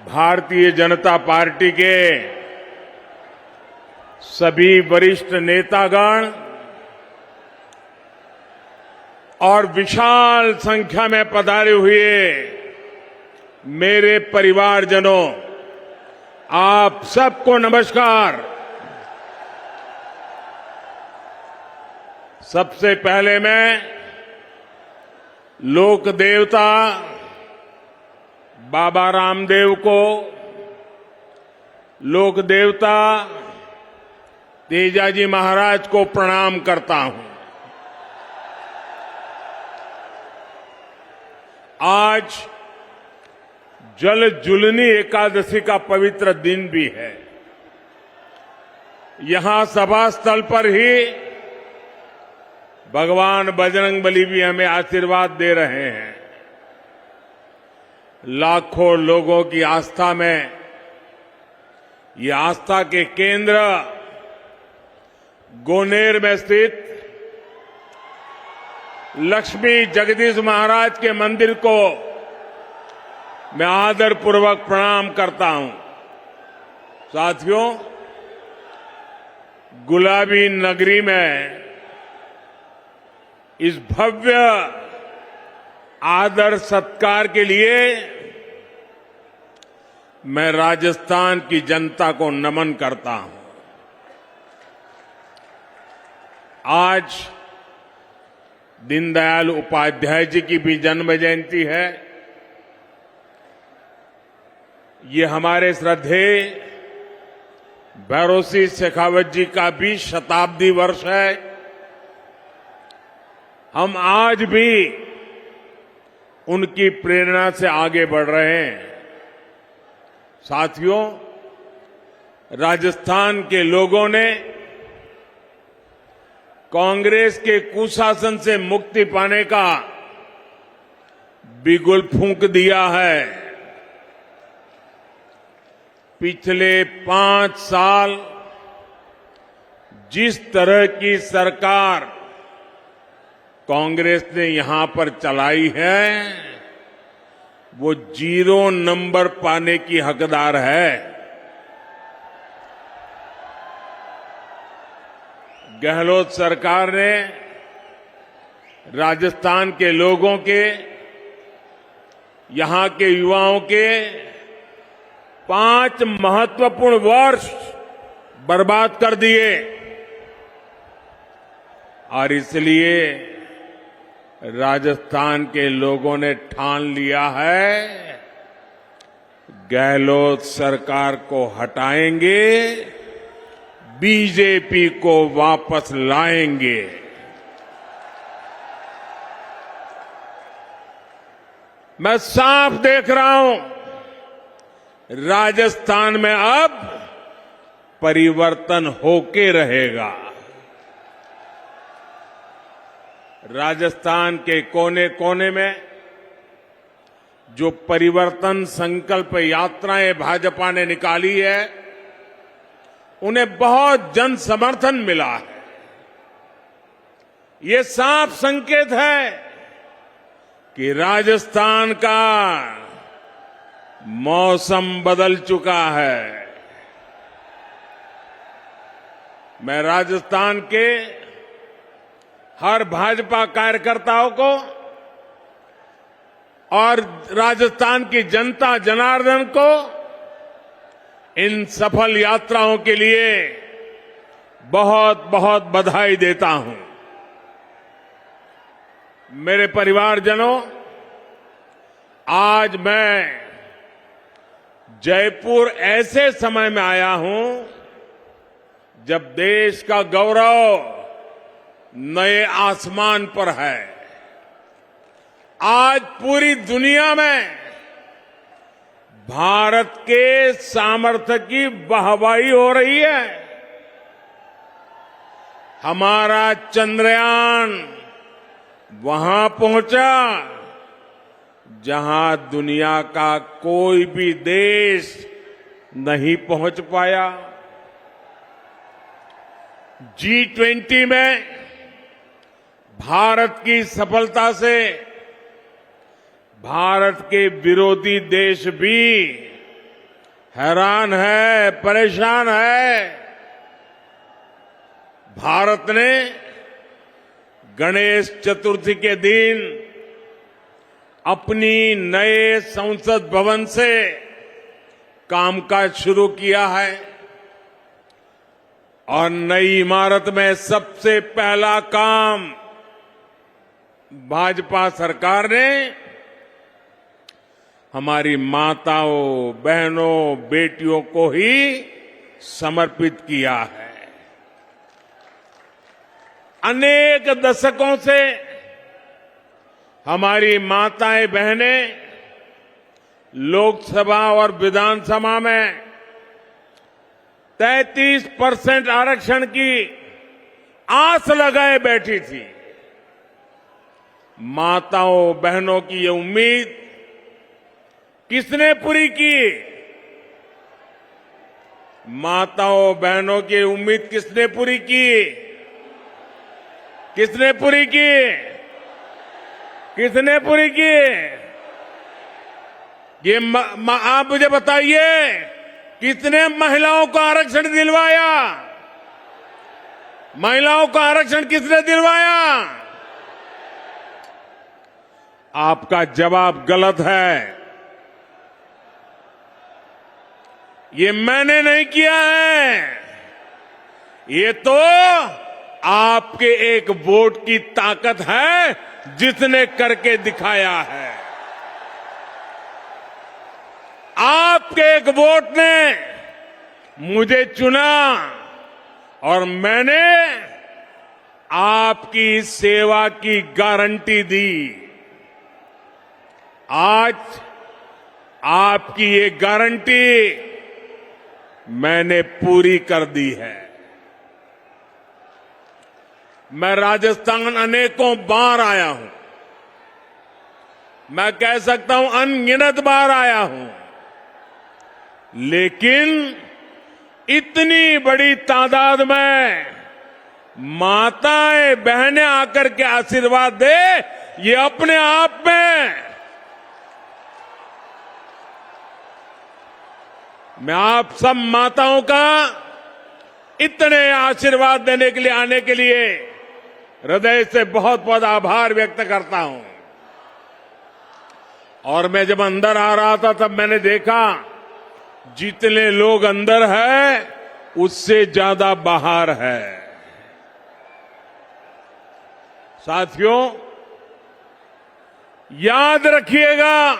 Bharatiya Janata party के सभी वरिष्ठ नेतागण और विशाल संख्या में पधारे हुए मेरे परिवारजनों, आप सबको नमस्कार। सबसे पहले मैं लोक देवता बाबा रामदेव को, लोक देवता तेजाजी महाराज को प्रणाम करता हूं। आज जल जुलनी एकादशी का पवित्र दिन भी है। यहां सभा स्थल पर ही भगवान बजरंगबली भी हमें आशीर्वाद दे रहे हैं। लाखों लोगों की आस्था में ये आस्था के केंद्र गोनेर में स्थित लक्ष्मी जगदीश महाराज के मंदिर को मैं आदरपूर्वक प्रणाम करता हूं। साथियों, गुलाबी नगरी में इस भव्य आदर सत्कार के लिए मैं राजस्थान की जनता को नमन करता हूं। आज दीनदयाल उपाध्याय जी की भी जन्म जयंती है। ये हमारे श्रद्धेय भैरों सिंह शेखावत जी का भी शताब्दी वर्ष है। हम आज भी उनकी प्रेरणा से आगे बढ़ रहे हैं। साथियों, राजस्थान के लोगों ने कांग्रेस के कुशासन से मुक्ति पाने का बिगुल फूंक दिया है। पिछले 5 साल जिस तरह की सरकार कांग्रेस ने यहां पर चलाई है, वो 0 नंबर पाने की हकदार है। गहलोत सरकार ने राजस्थान के लोगों के, यहां के युवाओं के 5 महत्वपूर्ण वर्ष बर्बाद कर दिए और इसलिए राजस्थान के लोगों ने ठान लिया है, गहलोत सरकार को हटाएंगे, बीजेपी को वापस लाएंगे। मैं साफ देख रहा हूं, राजस्थान में अब परिवर्तन होके रहेगा। राजस्थान के कोने कोने में जो परिवर्तन संकल्प यात्राएं भाजपा ने निकाली है, उन्हें बहुत जन समर्थन मिला है। ये साफ संकेत है कि राजस्थान का मौसम बदल चुका है। मैं राजस्थान के हर भाजपा कार्यकर्ताओं को और राजस्थान की जनता जनार्दन को इन सफल यात्राओं के लिए बहुत बहुत बधाई देता हूं। मेरे परिवारजनों, आज मैं जयपुर ऐसे समय में आया हूं जब देश का गौरव नए आसमान पर है। आज पूरी दुनिया में भारत के सामर्थ्य की वाहवाही हो रही है। हमारा चंद्रयान वहां पहुंचा जहां दुनिया का कोई भी देश नहीं पहुंच पाया। G20 में भारत की सफलता से भारत के विरोधी देश भी हैरान है, परेशान है। भारत ने गणेश चतुर्थी के दिन अपनी नए संसद भवन से कामकाज शुरू किया है और नई इमारत में सबसे पहला काम भाजपा सरकार ने हमारी माताओं, बहनों, बेटियों को ही समर्पित किया है। अनेक दशकों से हमारी माताएं, बहनें लोकसभा और विधानसभा में 33% आरक्षण की आस लगाए बैठी थी। माताओं, बहनों की ये उम्मीद किसने पूरी की? माताओं, बहनों की उम्मीद किसने पूरी की? किसने पूरी की? किसने पूरी की? ये आप मुझे बताइए, कितने महिलाओं को आरक्षण दिलवाया? महिलाओं को आरक्षण किसने दिलवाया? आपका जवाब गलत है। ये मैंने नहीं किया है, ये तो आपके एक वोट की ताकत है जिसने करके दिखाया है। आपके एक वोट ने मुझे चुना और मैंने आपकी सेवा की गारंटी दी। आज आपकी ये गारंटी मैंने पूरी कर दी है। मैं राजस्थान अनेकों बार आया हूं, मैं कह सकता हूं अनगिनत बार आया हूं, लेकिन इतनी बड़ी तादाद में माताएं, बहनें आकर के आशीर्वाद दे, ये अपने आप में मैं आप सब माताओं का इतने आशीर्वाद देने के लिए, आने के लिए हृदय से बहुत बहुत आभार व्यक्त करता हूं। और मैं जब अंदर आ रहा था तब मैंने देखा जितने लोग अंदर है उससे ज्यादा बाहर है। साथियों, याद रखिएगा,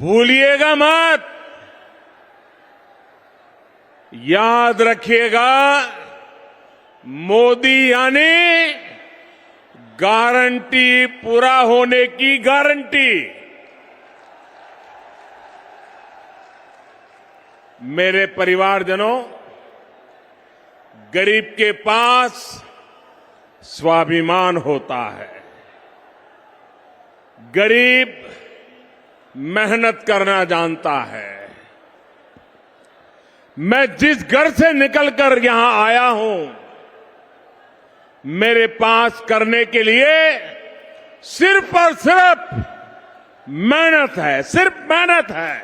भूलिएगा मत, याद रखिएगा, मोदी यानी गारंटी पूरा होने की गारंटी। मेरे परिवारजनों, गरीब के पास स्वाभिमान होता है। गरीब मेहनत करना जानता है। मैं जिस घर से निकलकर यहां आया हूं, मेरे पास करने के लिए सिर्फ और सिर्फ मेहनत है, सिर्फ मेहनत है।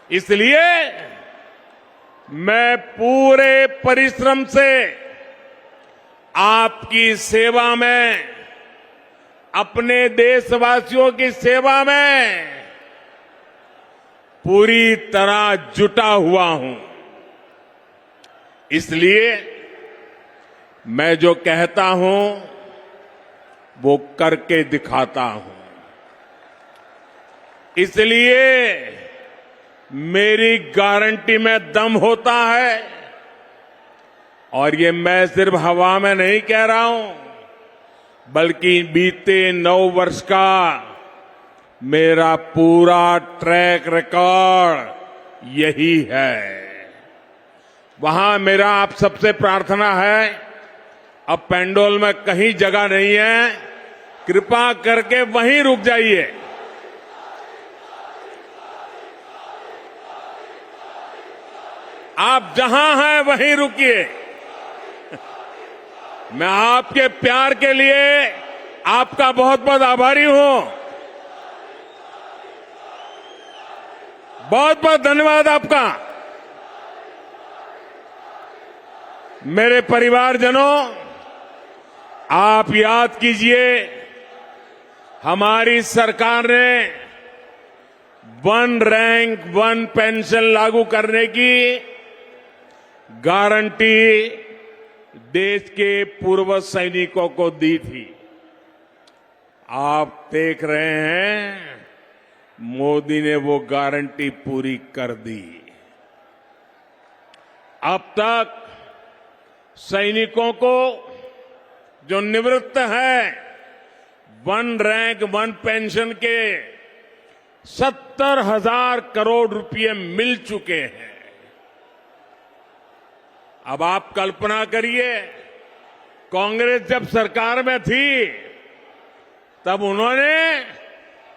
इसलिए मैं पूरे परिश्रम से आपकी सेवा में, अपने देशवासियों की सेवा में पूरी तरह जुटा हुआ हूं। इसलिए मैं जो कहता हूं वो करके दिखाता हूं। इसलिए मेरी गारंटी में दम होता है। और ये मैं सिर्फ हवा में नहीं कह रहा हूं, बल्कि बीते 9 वर्ष का मेरा पूरा ट्रैक रिकॉर्ड यही है। वहां मेरा आप सबसे प्रार्थना है, अब पेंडोल में कहीं जगह नहीं है, कृपा करके वहीं रुक जाइए। आप जहां हैं वहीं रुकिए। मैं आपके प्यार के लिए आपका बहुत बहुत आभारी हूं। बहुत बहुत धन्यवाद आपका। मेरे परिवारजनों, आप याद कीजिए, हमारी सरकार ने वन रैंक वन पेंशन लागू करने की गारंटी देश के पूर्व सैनिकों को दी थी। आप देख रहे हैं, मोदी ने वो गारंटी पूरी कर दी। अब तक सैनिकों को जो निवृत्त है वन रैंक वन पेंशन के 70,000 करोड़ रुपए मिल चुके हैं। अब आप कल्पना करिए, कांग्रेस जब सरकार में थी तब उन्होंने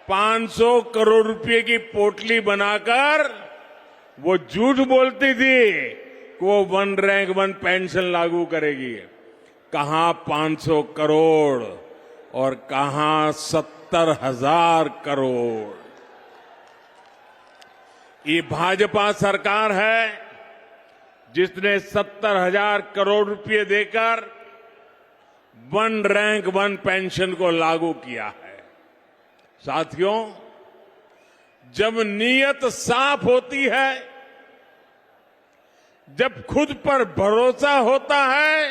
500 करोड़ रुपए की पोटली बनाकर वो झूठ बोलती थी कि वो वन रैंक वन पेंशन लागू करेगी। कहां 500 करोड़ और कहां 70,000 करोड़। ये भाजपा सरकार है जिसने 70,000 करोड़ रुपए देकर वन रैंक वन पेंशन को लागू किया है। साथियों, जब नीयत साफ होती है, जब खुद पर भरोसा होता है,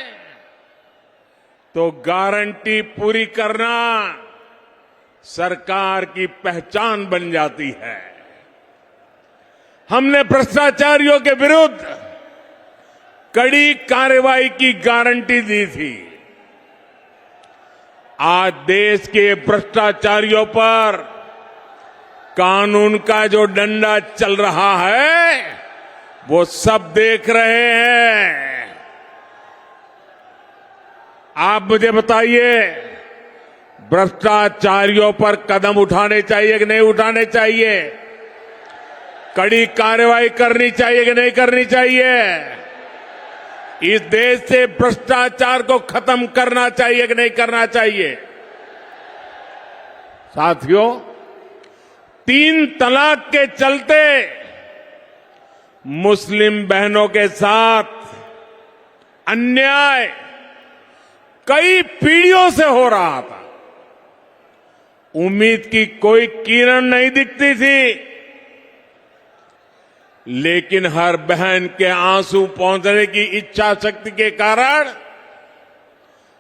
तो गारंटी पूरी करना सरकार की पहचान बन जाती है। हमने भ्रष्टाचारियों के विरुद्ध कड़ी कार्रवाई की गारंटी दी थी। आज देश के भ्रष्टाचारियों पर कानून का जो डंडा चल रहा है, वो सब देख रहे हैं। आप मुझे बताइए, भ्रष्टाचारियों पर कदम उठाने चाहिए कि नहीं उठाने चाहिए? कड़ी कार्रवाई करनी चाहिए कि नहीं करनी चाहिए? इस देश से भ्रष्टाचार को खत्म करना चाहिए कि नहीं करना चाहिए? साथियों, 3 तलाक के चलते मुस्लिम बहनों के साथ अन्याय कई पीढ़ियों से हो रहा था। उम्मीद की कोई किरण नहीं दिखती थी, लेकिन हर बहन के आंसू पहुंचने की इच्छा शक्ति के कारण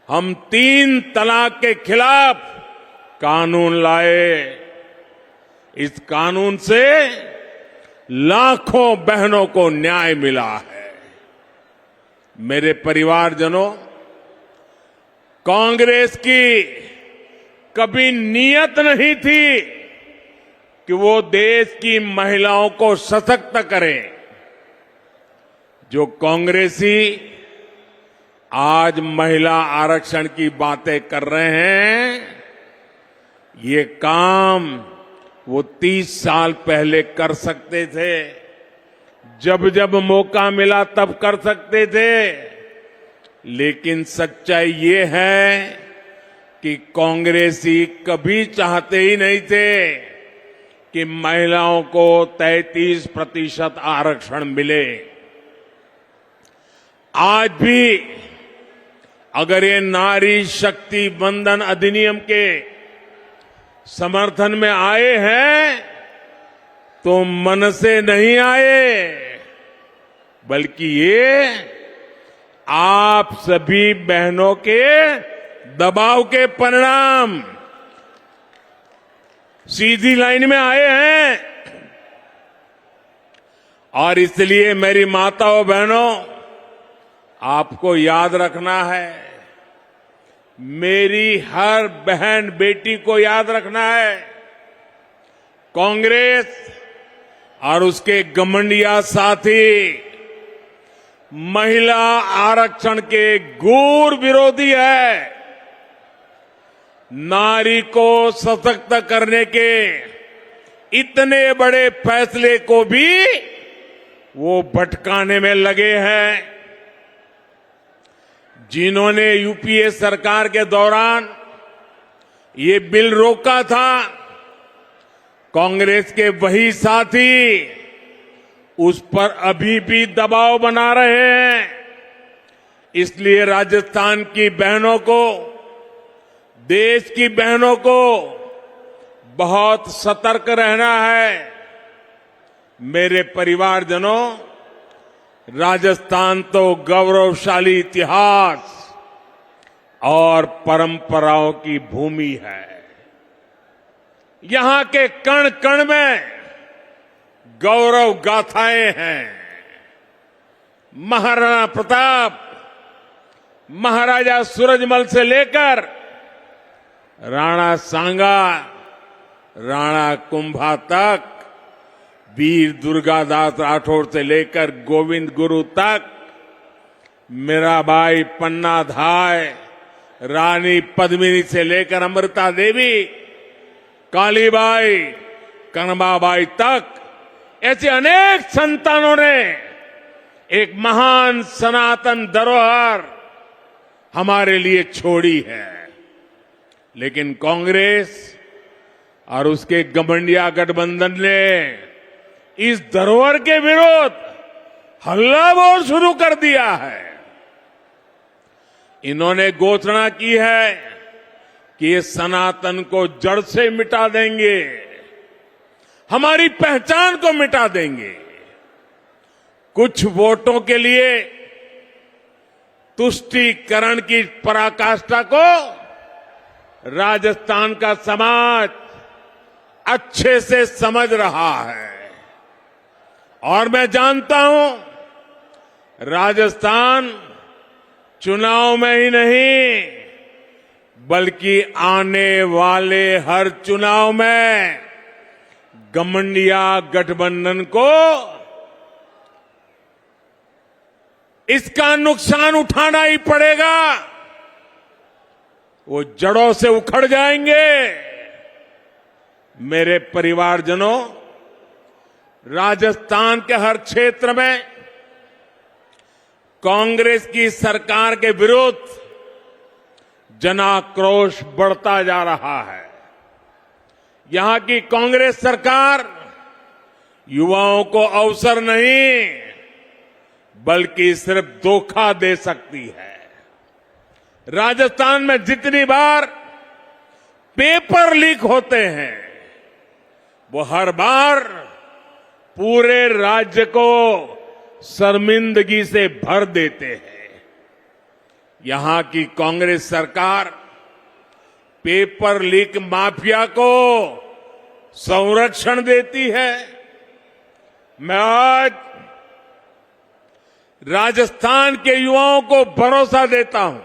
हम 3 तलाक के खिलाफ कानून लाए। इस कानून से लाखों बहनों को न्याय मिला है। मेरे परिवारजनों, कांग्रेस की कभी नीयत नहीं थी कि वो देश की महिलाओं को सशक्त करें। जो कांग्रेसी आज महिला आरक्षण की बातें कर रहे हैं, ये काम वो 30 साल पहले कर सकते थे। जब जब मौका मिला तब कर सकते थे। लेकिन सच्चाई ये है कि कांग्रेसी कभी चाहते ही नहीं थे कि महिलाओं को 33% आरक्षण मिले। आज भी अगर ये नारी शक्ति बंधन अधिनियम के समर्थन में आए हैं, तो मन से नहीं आए, बल्कि ये आप सभी बहनों के दबाव के परिणाम सीधी लाइन में आए हैं। और इसलिए मेरी माताओं बहनों, आपको याद रखना है, मेरी हर बहन बेटी को याद रखना है, कांग्रेस और उसके घमंडिया साथी महिला आरक्षण के घोर विरोधी है। नारी को सशक्त करने के इतने बड़े फैसले को भी वो भटकाने में लगे हैं। जिन्होंने यूपीए सरकार के दौरान ये बिल रोका था, कांग्रेस के वही साथी उस पर अभी भी दबाव बना रहे हैं। इसलिए राजस्थान की बहनों को, देश की बहनों को बहुत सतर्क रहना है। मेरे परिवारजनों, राजस्थान तो गौरवशाली इतिहास और परंपराओं की भूमि है। यहां के कण कण में गौरव गाथाएं हैं। महाराणा प्रताप, महाराजा सूरजमल से लेकर राणा सांगा, राणा कुंभा तक, वीर दुर्गादास राठौर से लेकर गोविंद गुरु तक, मीराबाई, पन्ना धाय, रानी पद्मिनी से लेकर अमृता देवी, कालीबाई, कनबाबाई तक, ऐसे अनेक संतानों ने एक महान सनातन धरोहर हमारे लिए छोड़ी है। लेकिन कांग्रेस और उसके गठबंधन गठबंधन ने इस धरोहर के विरोध हल्ला बोल शुरू कर दिया है। इन्होंने घोषणा की है कि ये सनातन को जड़ से मिटा देंगे, हमारी पहचान को मिटा देंगे। कुछ वोटों के लिए तुष्टीकरण की पराकाष्ठा को राजस्थान का समाज अच्छे से समझ रहा है। और मैं जानता हूं, राजस्थान चुनाव में ही नहीं, बल्कि आने वाले हर चुनाव में गठबंधन गठबंधन को इसका नुकसान उठाना ही पड़ेगा। वो जड़ों से उखड़ जाएंगे। मेरे परिवारजनों, राजस्थान के हर क्षेत्र में कांग्रेस की सरकार के विरुद्ध जनाक्रोश बढ़ता जा रहा है। यहां की कांग्रेस सरकार युवाओं को अवसर नहीं, बल्कि सिर्फ धोखा दे सकती है। राजस्थान में जितनी बार पेपर लीक होते हैं, वो हर बार पूरे राज्य को शर्मिंदगी से भर देते हैं। यहां की कांग्रेस सरकार पेपर लीक माफिया को संरक्षण देती है। मैं आज राजस्थान के युवाओं को भरोसा देता हूं,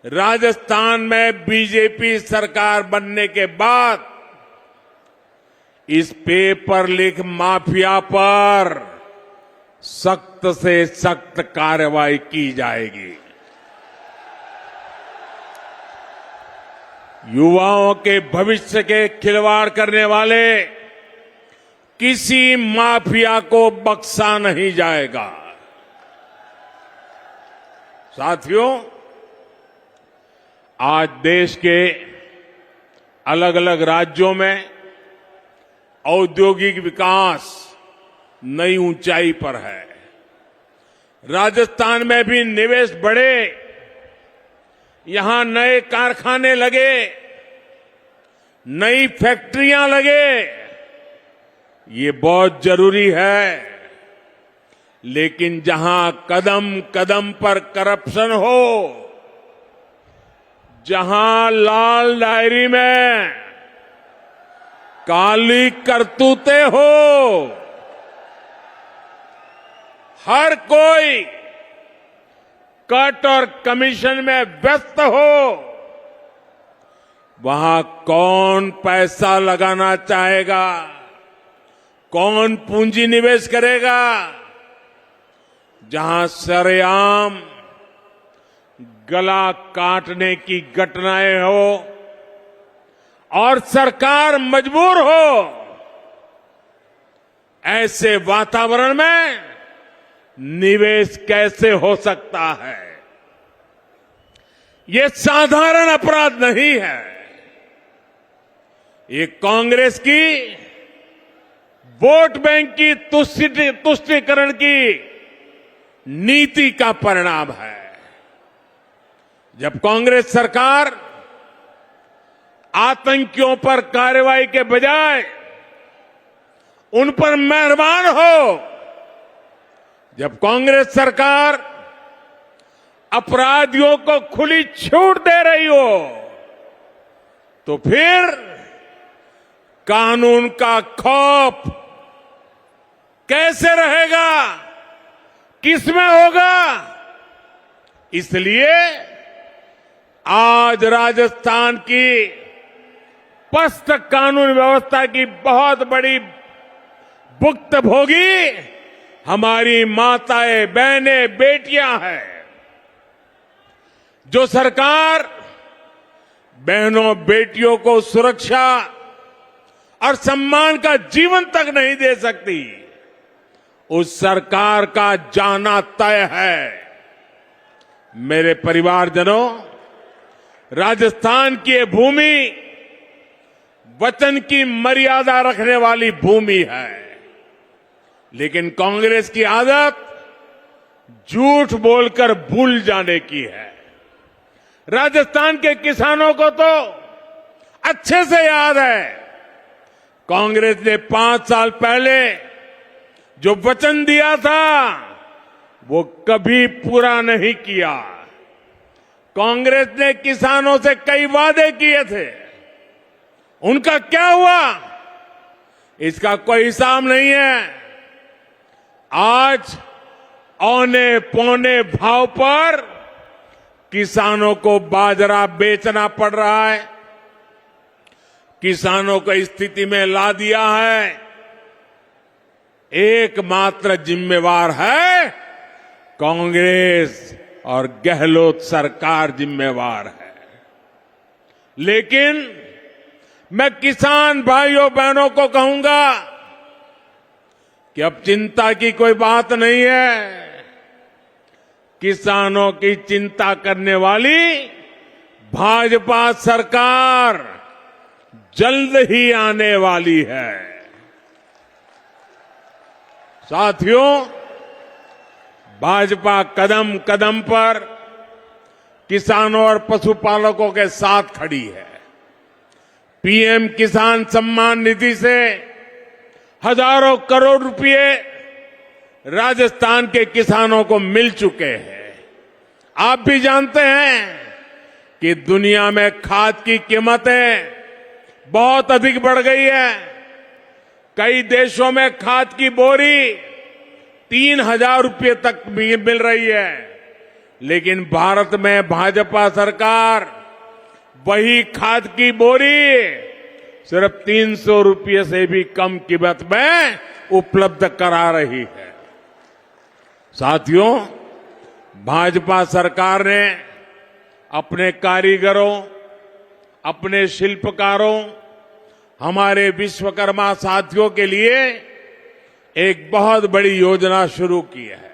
राजस्थान में बीजेपी सरकार बनने के बाद इस पेपर लीक माफिया पर सख्त से सख्त कार्रवाई की जाएगी। युवाओं के भविष्य के खिलवाड़ करने वाले किसी माफिया को बख्शा नहीं जाएगा। साथियों, आज देश के अलग अलग राज्यों में औद्योगिक विकास नई ऊंचाई पर है। राजस्थान में भी निवेश बढ़े, यहां नए कारखाने लगे, नई फैक्ट्रियां लगे, ये बहुत जरूरी है। लेकिन जहां कदम कदम पर करप्शन हो, जहां लाल डायरी में काली करतूतें हो, हर कोई कट और कमीशन में व्यस्त हो, वहां कौन पैसा लगाना चाहेगा, कौन पूंजी निवेश करेगा? जहां सरेआम गला काटने की घटनाएं हो और सरकार मजबूर हो, ऐसे वातावरण में निवेश कैसे हो सकता है? ये साधारण अपराध नहीं है। ये कांग्रेस की वोट बैंक की तुष्टीकरण की नीति का परिणाम है। जब कांग्रेस सरकार आतंकियों पर कार्रवाई के बजाय उन पर मेहरबान हो, जब कांग्रेस सरकार अपराधियों को खुली छूट दे रही हो, तो फिर कानून का खौफ कैसे रहेगा, किसमें होगा? इसलिए आज राजस्थान की पस्त कानून व्यवस्था की बहुत बड़ी भुक्तभोगी हमारी माताएं, बहनें, बेटियां हैं। जो सरकार बहनों, बेटियों को सुरक्षा और सम्मान का जीवन तक नहीं दे सकती, उस सरकार का जाना तय है। मेरे परिवारजनों, राजस्थान की ये भूमि वचन की मर्यादा रखने वाली भूमि है, लेकिन कांग्रेस की आदत झूठ बोलकर भूल जाने की है। राजस्थान के किसानों को तो अच्छे से याद है, कांग्रेस ने 5 साल पहले जो वचन दिया था वो कभी पूरा नहीं किया। कांग्रेस ने किसानों से कई वादे किए थे, उनका क्या हुआ इसका कोई हिसाब नहीं है। आज औने पौने भाव पर किसानों को बाजरा बेचना पड़ रहा है, किसानों को इस स्थिति में ला दिया है। एकमात्र जिम्मेवार है कांग्रेस और गहलोत सरकार जिम्मेवार है। लेकिन मैं किसान भाइयों बहनों को कहूंगा कि अब चिंता की कोई बात नहीं है। किसानों की चिंता करने वाली भाजपा सरकार जल्द ही आने वाली है। साथियों, भाजपा कदम कदम पर किसानों और पशुपालकों के साथ खड़ी है। पीएम किसान सम्मान निधि से हजारों करोड़ रुपए राजस्थान के किसानों को मिल चुके हैं। आप भी जानते हैं कि दुनिया में खाद की कीमतें बहुत अधिक बढ़ गई है। कई देशों में खाद की बोरी 3,000 रुपये तक मिल रही है, लेकिन भारत में भाजपा सरकार वही खाद की बोरी सिर्फ 300 रुपये से भी कम कीमत में उपलब्ध करा रही है। साथियों, भाजपा सरकार ने अपने कारीगरों, अपने शिल्पकारों, हमारे विश्वकर्मा साथियों के लिए एक बहुत बड़ी योजना शुरू की है।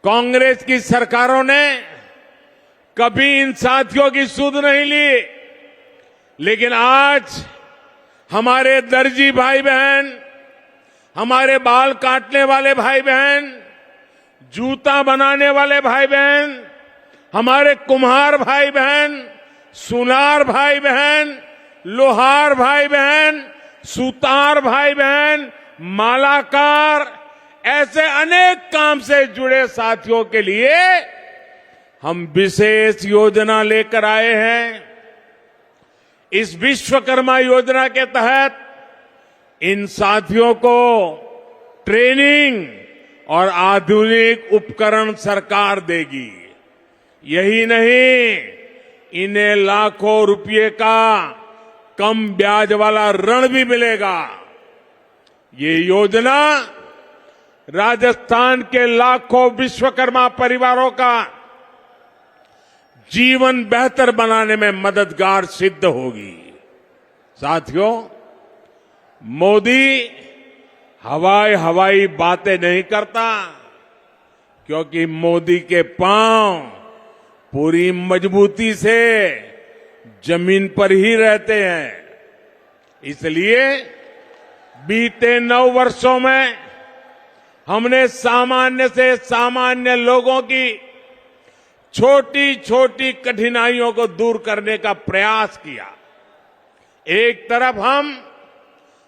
कांग्रेस की सरकारों ने कभी इन साथियों की सुध नहीं ली, लेकिन आज हमारे दर्जी भाई बहन, हमारे बाल काटने वाले भाई बहन, जूता बनाने वाले भाई बहन, हमारे कुम्हार भाई बहन, सुनार भाई बहन, लोहार भाई बहन, सुतार भाई बहन, मालाकार, ऐसे अनेक काम से जुड़े साथियों के लिए हम विशेष योजना लेकर आए हैं। इस विश्वकर्मा योजना के तहत इन साथियों को ट्रेनिंग और आधुनिक उपकरण सरकार देगी। यही नहीं, इन्हें लाखों रुपए का कम ब्याज वाला ऋण भी मिलेगा। ये योजना राजस्थान के लाखों विश्वकर्मा परिवारों का जीवन बेहतर बनाने में मददगार सिद्ध होगी। साथियों, मोदी हवाई बातें नहीं करता, क्योंकि मोदी के पांव पूरी मजबूती से जमीन पर ही रहते हैं। इसलिए बीते 9 वर्षों में हमने सामान्य से सामान्य लोगों की छोटी छोटी कठिनाइयों को दूर करने का प्रयास किया। एक तरफ हम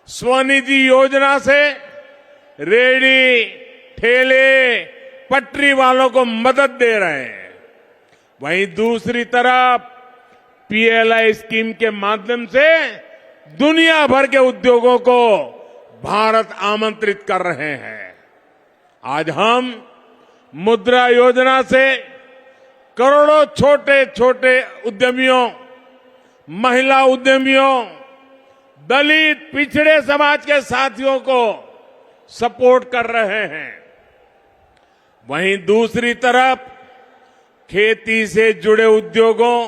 स्वनिधि योजना से रेहड़ी, ठेले, पटरी वालों को मदद दे रहे हैं, वहीं दूसरी तरफ पीएलआई स्कीम के माध्यम से दुनिया भर के उद्योगों को भारत आमंत्रित कर रहे हैं। आज हम मुद्रा योजना से करोड़ों छोटे छोटे उद्यमियों, महिला उद्यमियों, दलित पिछड़े समाज के साथियों को सपोर्ट कर रहे हैं। वहीं दूसरी तरफ खेती से जुड़े उद्योगों,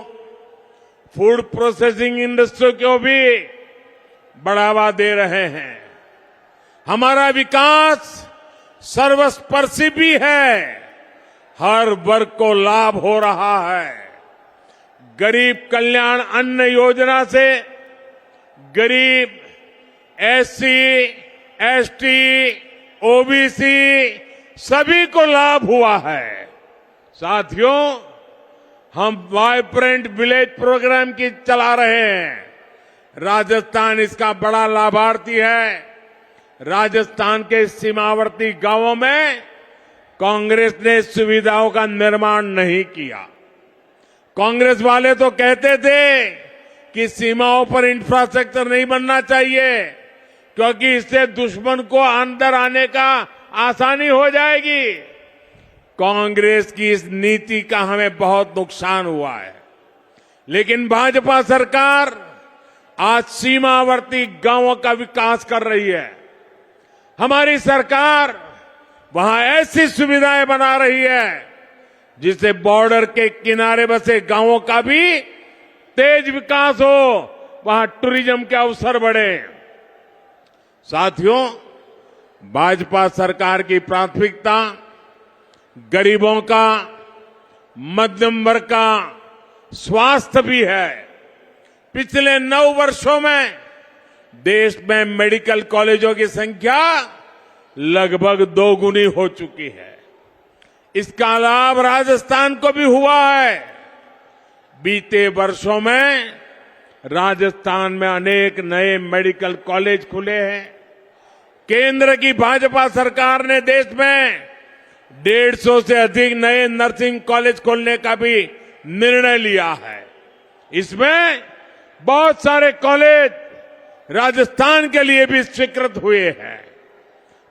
फूड प्रोसेसिंग इंडस्ट्री को भी बढ़ावा दे रहे हैं। हमारा विकास सर्वस्पर्शी भी है, हर वर्ग को लाभ हो रहा है। गरीब कल्याण अन्न योजना से गरीब, एससी, एसटी, ओबीसी सभी को लाभ हुआ है। साथियों, हम वाइब्रेंट विलेज प्रोग्राम की चला रहे हैं। राजस्थान इसका बड़ा लाभार्थी है। राजस्थान के सीमावर्ती गांवों में कांग्रेस ने सुविधाओं का निर्माण नहीं किया। कांग्रेस वाले तो कहते थे कि सीमाओं पर इंफ्रास्ट्रक्चर नहीं बनना चाहिए क्योंकि इससे दुश्मन को अंदर आने का आसानी हो जाएगी। कांग्रेस की इस नीति का हमें बहुत नुकसान हुआ है, लेकिन भाजपा सरकार आज सीमावर्ती गांवों का विकास कर रही है। हमारी सरकार वहां ऐसी सुविधाएं बना रही है जिससे बॉर्डर के किनारे बसे गांवों का भी तेज विकास हो, वहां टूरिज्म के अवसर बढ़े। साथियों, भाजपा सरकार की प्राथमिकता गरीबों का, मध्यम वर्ग का स्वास्थ्य भी है। पिछले 9 वर्षों में देश में मेडिकल कॉलेजों की संख्या लगभग 2 गुनी हो चुकी है। इसका लाभ राजस्थान को भी हुआ है। बीते वर्षों में राजस्थान में अनेक नए मेडिकल कॉलेज खुले हैं। केंद्र की भाजपा सरकार ने देश में 150 से अधिक नए नर्सिंग कॉलेज खोलने का भी निर्णय लिया है। इसमें बहुत सारे कॉलेज राजस्थान के लिए भी स्वीकृत हुए हैं।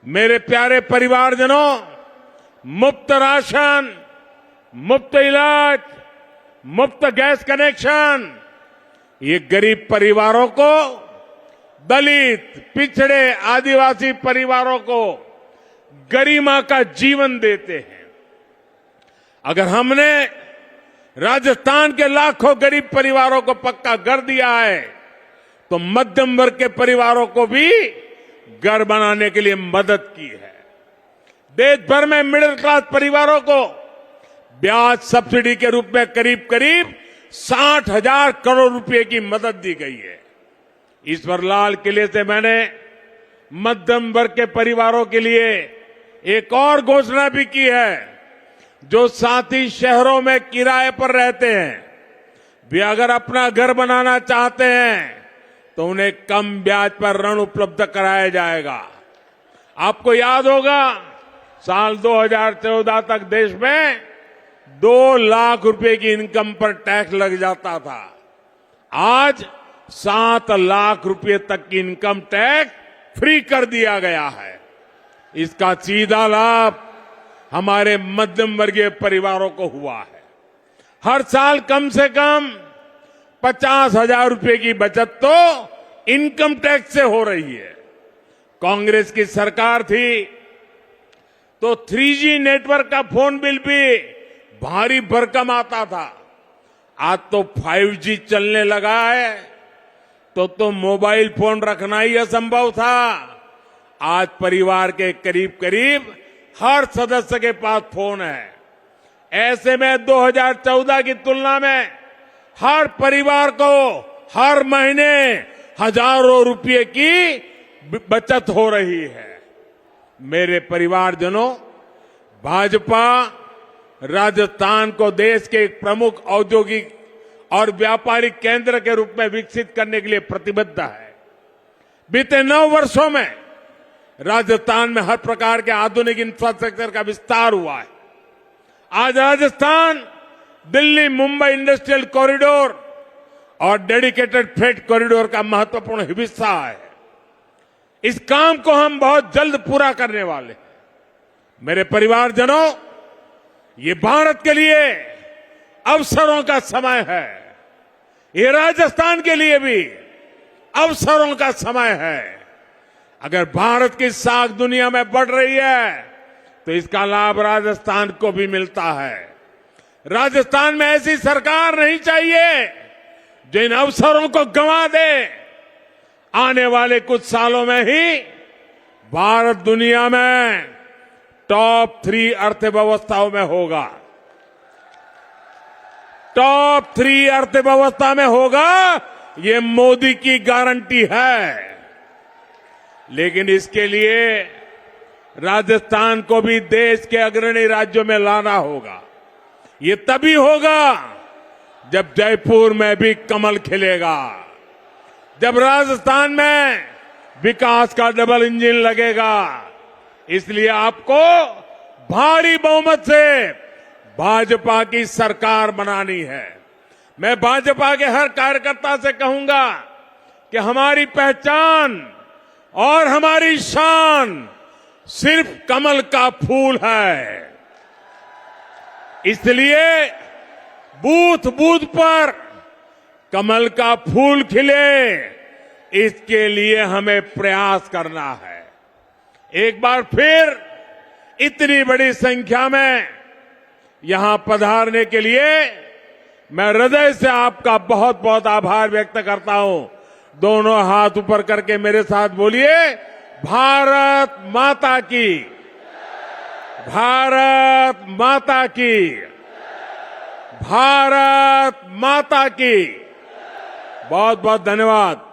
मेरे प्यारे परिवारजनों, मुफ्त राशन, मुफ्त इलाज, मुफ्त गैस कनेक्शन, ये गरीब परिवारों को, दलित, पिछड़े, आदिवासी परिवारों को गरिमा का जीवन देते हैं। अगर हमने राजस्थान के लाखों गरीब परिवारों को पक्का घर दिया है तो मध्यम वर्ग के परिवारों को भी घर बनाने के लिए मदद की है। देश भर में मिडिल क्लास परिवारों को ब्याज सब्सिडी के रूप में करीब करीब 60,000 करोड़ रुपए की मदद दी गई है। ईश्वर लाल किले से मैंने मध्यम वर्ग के परिवारों के लिए एक और घोषणा भी की है। जो साथी शहरों में किराए पर रहते हैं, वे अगर अपना घर बनाना चाहते हैं तो उन्हें कम ब्याज पर ऋण उपलब्ध कराया जाएगा। आपको याद होगा, साल 2014 तक देश में 2 लाख रुपए की इनकम पर टैक्स लग जाता था। आज 7 लाख रुपए तक की इनकम टैक्स फ्री कर दिया गया है। इसका सीधा लाभ हमारे मध्यम वर्गीय परिवारों को हुआ है। हर साल कम से कम 50,000 रुपए की बचत तो इनकम टैक्स से हो रही है। कांग्रेस की सरकार थी तो 3G नेटवर्क का फोन बिल भी भारी भरकम आता था। आज तो 5G चलने लगा है तो मोबाइल फोन रखना ही असंभव था। आज परिवार के करीब करीब हर सदस्य के पास फोन है। ऐसे में 2014 की तुलना में हर परिवार को हर महीने हजारों रुपए की बचत हो रही है। मेरे परिवारजनों, भाजपा राजस्थान को देश के एक प्रमुख औद्योगिक और व्यापारिक केंद्र के रूप में विकसित करने के लिए प्रतिबद्ध है। बीते 9 वर्षों में राजस्थान में हर प्रकार के आधुनिक इंफ्रास्ट्रक्चर का विस्तार हुआ है। आज राजस्थान दिल्ली मुंबई इंडस्ट्रियल कॉरिडोर और डेडिकेटेड फ्रेट कॉरिडोर का महत्वपूर्ण हिस्सा है। इस काम को हम बहुत जल्द पूरा करने वाले हैं। मेरे परिवारजनों, ये भारत के लिए अवसरों का समय है। ये राजस्थान के लिए भी अवसरों का समय है। अगर भारत की साख दुनिया में बढ़ रही है तो इसका लाभ राजस्थान को भी मिलता है। राजस्थान में ऐसी सरकार नहीं चाहिए जो इन अवसरों को गंवा दे। आने वाले कुछ सालों में ही भारत दुनिया में टॉप 3 अर्थव्यवस्थाओं में होगा। टॉप 3 अर्थव्यवस्था में होगा, ये मोदी की गारंटी है। लेकिन इसके लिए राजस्थान को भी देश के अग्रणी राज्यों में लाना होगा। ये तभी होगा जब जयपुर में भी कमल खिलेगा, जब राजस्थान में विकास का डबल इंजन लगेगा। इसलिए आपको भारी बहुमत से भाजपा की सरकार बनानी है। मैं भाजपा के हर कार्यकर्ता से कहूंगा कि हमारी पहचान और हमारी शान सिर्फ कमल का फूल है। इसलिए बूथ बूथ पर कमल का फूल खिले, इसके लिए हमें प्रयास करना है। एक बार फिर इतनी बड़ी संख्या में यहां पधारने के लिए मैं हृदय से आपका बहुत बहुत आभार व्यक्त करता हूं। दोनों हाथ ऊपर करके मेरे साथ बोलिए, भारत माता की, भारत माता की, भारत माता की। बहुत बहुत धन्यवाद।